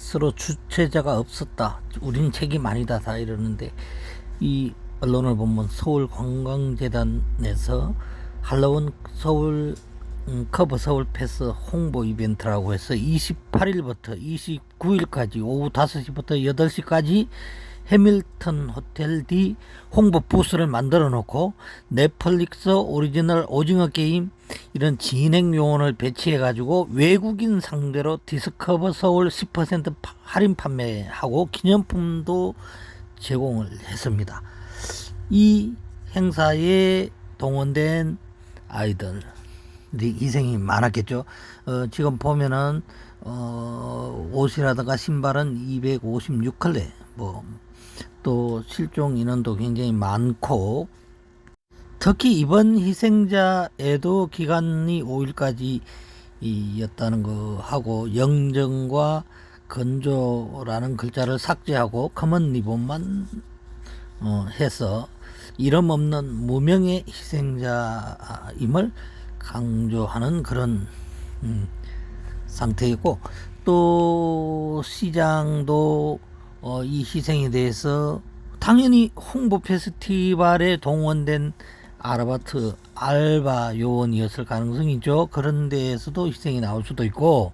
스스로 주체자가 없었다. 우린 책임 아니다. 다 이러는데 이 언론을 보면 서울관광재단에서 할로윈 서울 커버 서울 패스 홍보 이벤트라고 해서 28일부터 29일까지 오후 5시부터 8시까지 해밀턴 호텔 뒤 홍보 부스를 만들어 놓고 넷플릭스 오리지널 오징어 게임 이런 진행 요원을 배치해 가지고 외국인 상대로 디스커버 서울 10% 할인 판매하고 기념품도 제공을 했습니다. 이 행사에 동원된 아이들 희생이 많았겠죠. 지금 보면은 옷이라든가 신발은 256컬레 또 실종 인원도 굉장히 많고, 특히 이번 희생자에도 기간이 5일까지 였다는 거 하고 영정과 건조라는 글자를 삭제하고 검은 리본만 해서 이름 없는 무명의 희생자임을 강조하는 그런 상태이고, 또 시장도 이 희생에 대해서 당연히 홍보 페스티벌에 동원된 아르바이트 알바 요원이었을 가능성이죠. 그런 데에서도 희생이 나올 수도 있고,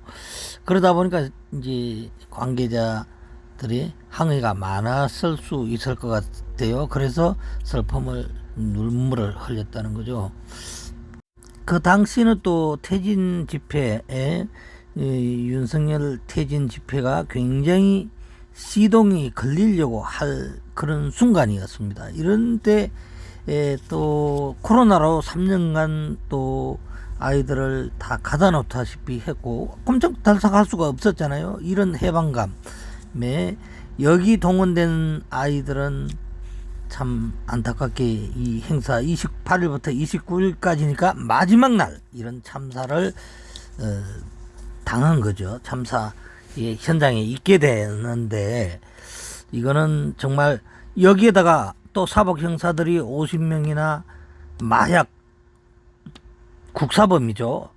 그러다 보니까 이제 관계자들이 항의가 많았을 수 있을 것 같아요. 그래서 슬픔을 눈물을 흘렸다는 거죠. 그 당시는 또 퇴진 집회에 윤석열 퇴진 집회가 굉장히 시동이 걸리려고 할 그런 순간이었습니다. 이런데 또 코로나로 3년간 또 아이들을 다 가다 놓다시피 했고 꼼짝달싹할 수가 없었잖아요. 이런 해방감에 여기 동원된 아이들은 참 안타깝게 이 행사 28일부터 29일까지니까 마지막 날 이런 참사를 당한 거죠. 참사 현장에 있게 되는데, 이거는 정말 여기에다가 또 사복 형사들이 50명이나 마약 국사범이죠.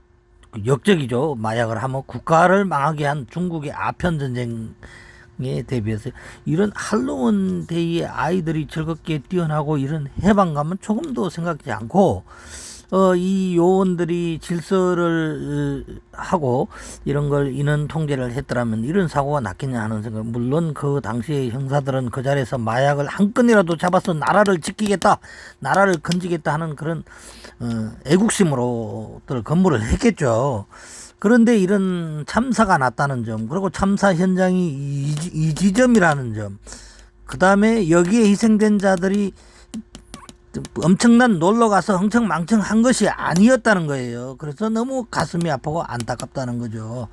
역적이죠. 마약을 하면 국가를 망하게 한 중국의 아편 전쟁에 대비해서 이런 할로윈 데이에 아이들이 즐겁게 뛰어나고 이런 해방감은 조금도 생각지 않고 이 요원들이 질서를 하고 이런 걸 인원 통제를 했더라면 이런 사고가 났겠냐 하는 생각. 물론 그 당시에 형사들은 그 자리에서 마약을 한 건이라도 잡아서 나라를 지키겠다, 나라를 건지겠다 하는 그런 애국심으로들 근무를 했겠죠. 그런데 이런 참사가 났다는 점, 그리고 참사 현장이 이 지점이라는 점, 그 다음에 여기에 희생된 자들이 엄청난 놀러가서 흥청망청 한 것이 아니었다는 거예요. 그래서 너무 가슴이 아프고 안타깝다는 거죠.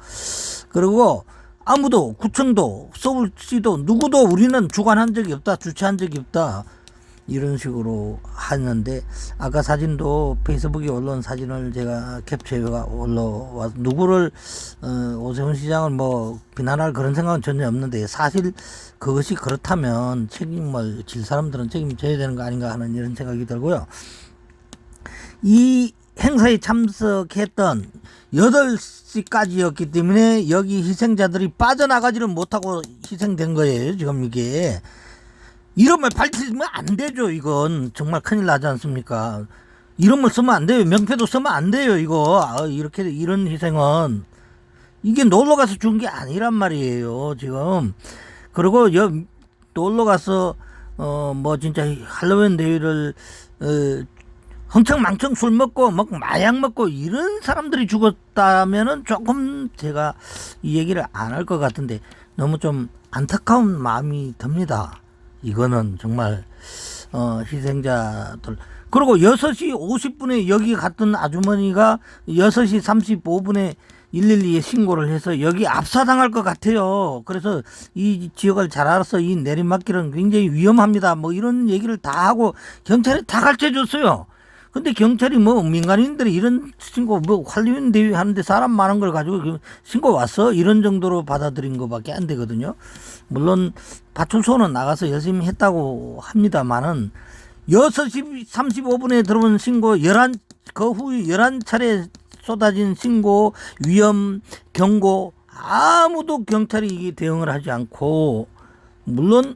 그리고 아무도, 구청도, 서울시도 누구도 우리는 주관한 적이 없다, 주최한 적이 없다, 이런 식으로 하는데, 아까 사진도 페이스북에 올라온 사진을 제가 캡처해가 올라와 누구를 오세훈 시장을 뭐 비난할 그런 생각은 전혀 없는데, 사실 그것이 그렇다면 책임을 질 사람들은 책임져야 되는 거 아닌가 하는 이런 생각이 들고요. 이 행사에 참석했던 8시까지였기 때문에 여기 희생자들이 빠져나가지를 못하고 희생된 거예요. 지금 이게 이름을 밝히면 안 되죠. 이건 정말 큰일 나지 않습니까? 이름을 쓰면 안 돼요. 명패도 쓰면 안 돼요. 이거 이렇게 이런 희생은 이게 놀러 가서 준 게 아니란 말이에요. 지금. 그리고 놀러 가서 뭐 진짜 할로윈 데이를 흥청망청 술 먹고 마약 먹고 이런 사람들이 죽었다면은 조금 제가 이 얘기를 안 할 것 같은데, 너무 좀 안타까운 마음이 듭니다. 이거는 정말 희생자들. 그리고 6시 50분에 여기 갔던 아주머니가 6시 35분에 112에 신고를 해서 여기 압사당할 것 같아요. 그래서 이 지역을 잘 알아서 이 내리막길은 굉장히 위험합니다, 뭐 이런 얘기를 다 하고 경찰이 다 가르쳐줬어요. 근데 경찰이 뭐 민간인들이 이런 신고, 뭐 할로윈 대회 하는데 사람 많은 걸 가지고 신고 왔어? 이런 정도로 받아들인 것밖에 안 되거든요. 물론 파출소는 나가서 열심히 했다고 합니다만은 6시 35분에 들어온 신고 그 후 11차례 쏟아진 신고, 위험 경고 아무도 경찰이 이게 대응을 하지 않고, 물론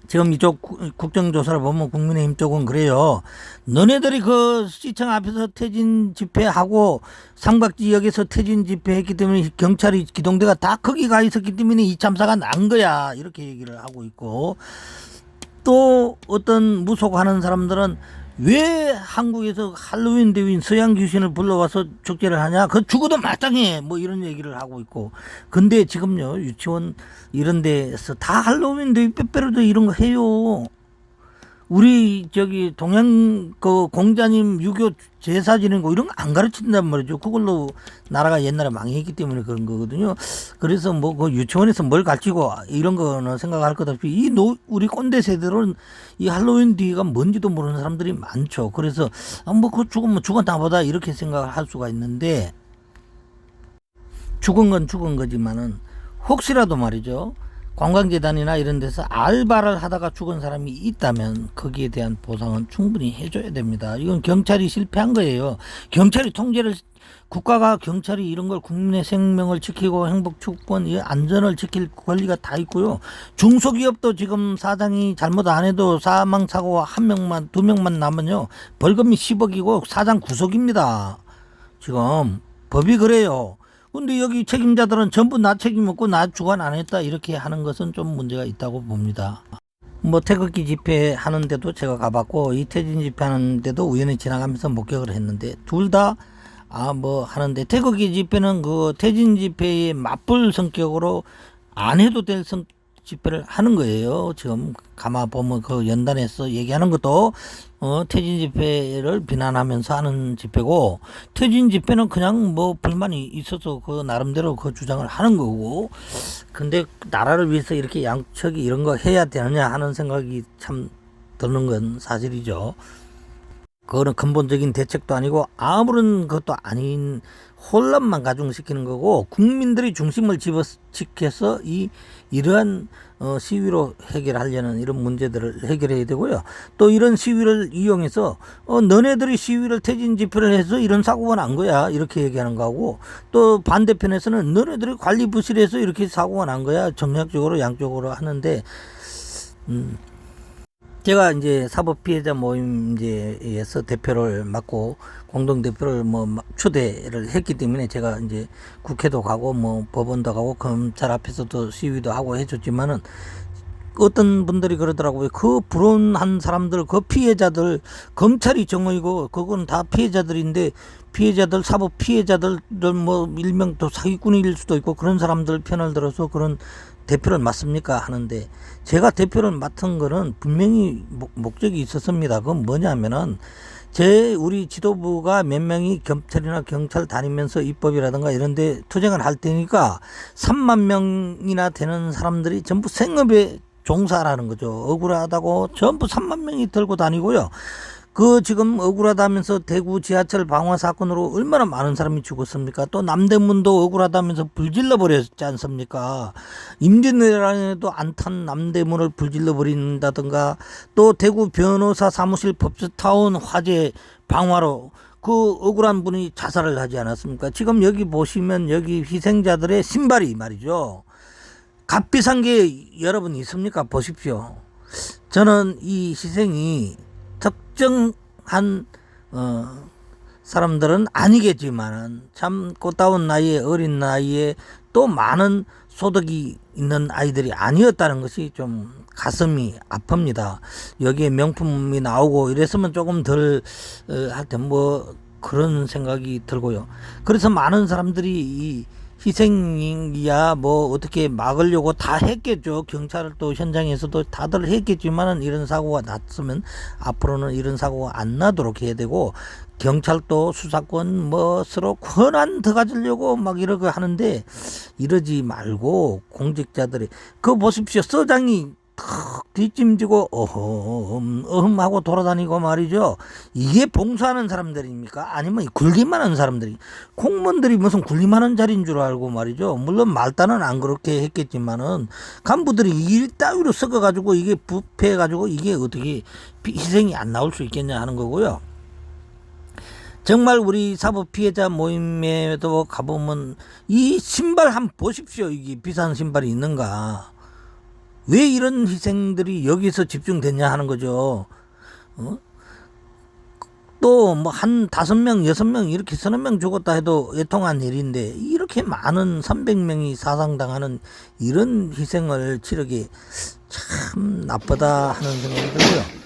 지금 이쪽 국정조사를 보면 국민의힘 쪽은 그래요. 너네들이 그 시청 앞에서 퇴진 집회하고 상박지역에서 퇴진 집회했기 때문에 경찰이 기동대가 다 거기 가 있었기 때문에 이 참사가 난 거야, 이렇게 얘기를 하고 있고, 또 어떤 무속하는 사람들은 왜 한국에서 할로윈 대회인 서양 귀신을 불러와서 축제를 하냐? 그 죽어도 마땅해. 뭐 이런 얘기를 하고 있고. 근데 지금요, 유치원 이런 데서 다 할로윈 대회 빼빼로도 이런 거 해요. 우리 저기 동양 그 공자님 유교 제사 지내고 이런 거 안 가르친단 말이죠. 그걸로 나라가 옛날에 망했기 때문에 그런 거거든요. 그래서 뭐 그 유치원에서 뭘 가르치고 이런 거는 생각할 것 없이 우리 꼰대 세대로는 이 할로윈 뒤가 뭔지도 모르는 사람들이 많죠. 그래서 뭐 그 죽으면 죽었나 보다 이렇게 생각을 할 수가 있는데, 죽은 건 죽은 거지만은 혹시라도 말이죠, 관광재단이나 이런 데서 알바를 하다가 죽은 사람이 있다면 거기에 대한 보상은 충분히 해줘야 됩니다. 이건 경찰이 실패한 거예요. 경찰이 통제를, 국가가 경찰이 이런 걸 국민의 생명을 지키고 행복 축번, 이 안전을 지킬 권리가 다 있고요. 중소기업도 지금 사장이 잘못 안 해도 사망 사고 한 명만, 두 명만 나면요, 벌금이 10억이고 사장 구속입니다. 지금 법이 그래요. 근데 여기 책임자들은 전부 나 책임 없고 나 주관 안 했다 이렇게 하는 것은 좀 문제가 있다고 봅니다. 뭐 태극기 집회 하는데도 제가 가봤고, 이태진 집회 하는데도 우연히 지나가면서 목격을 했는데, 둘 다 뭐 하는데, 태극기 집회는 그 태진 집회에 맞불 성격으로 안 해도 될 집회를 하는 거예요. 지금 가만 보면 그 연단에서 얘기하는 것도 퇴진 집회를 비난하면서 하는 집회고, 퇴진 집회는 그냥 뭐 불만이 있어서 그 나름대로 그 주장을 하는 거고, 근데 나라를 위해서 이렇게 양척이 이런 거 해야 되느냐 하는 생각이 참 드는 건 사실이죠. 그거는 근본적인 대책도 아니고 아무런 것도 아닌 혼란만 가중시키는 거고, 국민들이 중심을 집어치켜서 이러한 시위로 해결하려는 이런 문제들을 해결해야 되고요. 또 이런 시위를 이용해서 너네들이 시위를 퇴진 집회를 해서 이런 사고가 난 거야 이렇게 얘기하는 거고, 또 반대편에서는 너네들이 관리 부실해서 이렇게 사고가 난 거야, 정략적으로 양쪽으로 하는데, 제가 이제 사법 피해자 모임에서 대표를 맡고 공동 대표를 뭐 초대를 했기 때문에 제가 이제 국회도 가고 뭐 법원도 가고 검찰 앞에서도 시위도 하고 해줬지만은, 어떤 분들이 그러더라고요. 그 불온한 사람들, 그 피해자들, 검찰이 정의고 그건 다 피해자들인데, 피해자들, 사법 피해자들 뭐 일명 또 사기꾼일 수도 있고 그런 사람들 편을 들어서 그런 대표를 맡습니까 하는데, 제가 대표를 맡은 거는 분명히 목적이 있었습니다. 그건 뭐냐면은, 우리 지도부가 몇 명이 검찰이나 경찰 다니면서 입법이라든가 이런 데 투쟁을 할 테니까 3만 명이나 되는 사람들이 전부 생업에 종사라는 거죠. 억울하다고 전부 3만 명이 들고 다니고요. 그 지금 억울하다면서 대구 지하철 방화 사건으로 얼마나 많은 사람이 죽었습니까? 또 남대문도 억울하다면서 불질러 버렸지 않습니까? 임진왜란에도 안 탄 남대문을 불질러 버린다든가, 또 대구 변호사 사무실 법스타운 화재 방화로 그 억울한 분이 자살을 하지 않았습니까? 지금 여기 보시면 여기 희생자들의 신발이 말이죠, 값비싼 게 여러분 있습니까? 보십시오. 저는 이 희생이 특정한 사람들은 아니겠지만은 참 꽃다운 나이에, 어린 나이에 또 많은 소득이 있는 아이들이 아니었다는 것이 좀 가슴이 아픕니다. 여기에 명품이 나오고 이랬으면 조금 덜 하여튼 뭐 그런 생각이 들고요. 그래서 많은 사람들이 이 희생이야 뭐 어떻게 막으려고 다 했겠죠. 경찰도 현장에서도 다들 했겠지만은, 이런 사고가 났으면 앞으로는 이런 사고가 안 나도록 해야 되고, 경찰도 수사권 뭐 서로 권한 더 가지려고 막 이러고 하는데, 이러지 말고 공직자들이 그거 보십시오. 서장이 턱 뒷짐지고 어흠 하고 돌아다니고 말이죠. 이게 봉사하는 사람들입니까? 아니면 굴기만 하는 사람들이, 공무원들이 무슨 굴기만 하는 자리인 줄 알고 말이죠. 물론 말단은 안 그렇게 했겠지만은 간부들이 이 따위로 섞어가지고 이게 부패해가지고 이게 어떻게 희생이 안 나올 수 있겠냐 하는 거고요. 정말 우리 사법 피해자 모임에도 가보면 이 신발 한번 보십시오. 이게 비싼 신발이 있는가. 왜 이런 희생들이 여기서 집중됐냐 하는 거죠. 또 뭐 한 5명, 6명 이렇게 서너 명 죽었다 해도 애통한 일인데 이렇게 많은 300명이 사상당하는 이런 희생을 치르기 참 나쁘다 하는 생각이 들고요.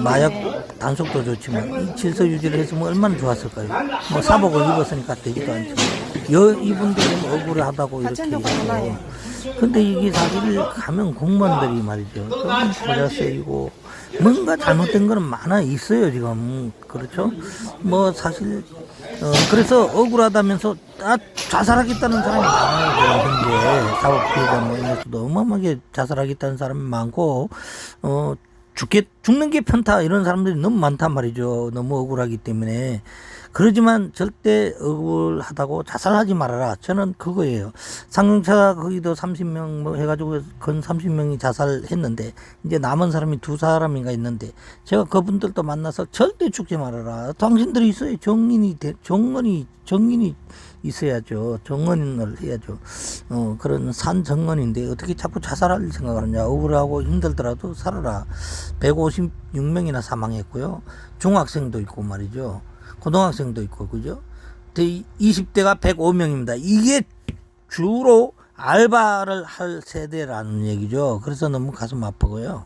마약 단속도 좋지만 이 질서 유지를 했으면 얼마나 좋았을까요? 뭐 사복을 입었으니까 되지도 않지만 이분들은 억울하다고 이렇게 얘기해요. 근데 이게 사실 가면 공무원들이 말이죠. 좀 보자 세이고 뭔가 잘못된 거는 많아 있어요 지금. 그렇죠? 뭐 사실 그래서 억울하다면서 자살하겠다는 사람이 많아요. 지금 현재 사법 피해자 모임에서도 어마어마하게 자살하겠다는 사람이 많고 죽는 게 편타 이런 사람들이 너무 많단 말이죠. 너무 억울하기 때문에. 그러지만 절대 억울하다고 자살하지 말아라. 저는 그거예요. 상용차 거기도 30명 뭐 해가지고 건 30명이 자살했는데 이제 남은 사람이 2사람인가 있는데 제가 그분들도 만나서 절대 죽지 말아라. 당신들이 있어요. 정언이 있어야죠. 정언을 해야죠. 그런 산 정언인데 어떻게 자꾸 자살할 생각을 하냐. 억울하고 힘들더라도 살아라. 156명이나 사망했고요. 중학생도 있고 말이죠. 고등학생도 있고, 그죠? 20대가 105명입니다. 이게 주로 알바를 할 세대라는 얘기죠. 그래서 너무 가슴 아프고요.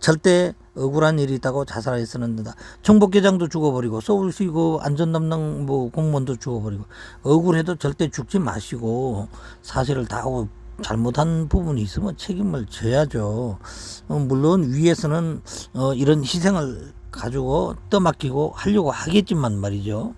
절대 억울한 일이 있다고 자살해서는 된다. 청복계장도 죽어버리고, 서울시 그 안전담당 뭐 공무원도 죽어버리고, 억울해도 절대 죽지 마시고, 사실을 다 하고, 잘못한 부분이 있으면 책임을 져야죠. 물론 위에서는 이런 희생을 가지고 떠맡기고 하려고 하겠지만 말이죠.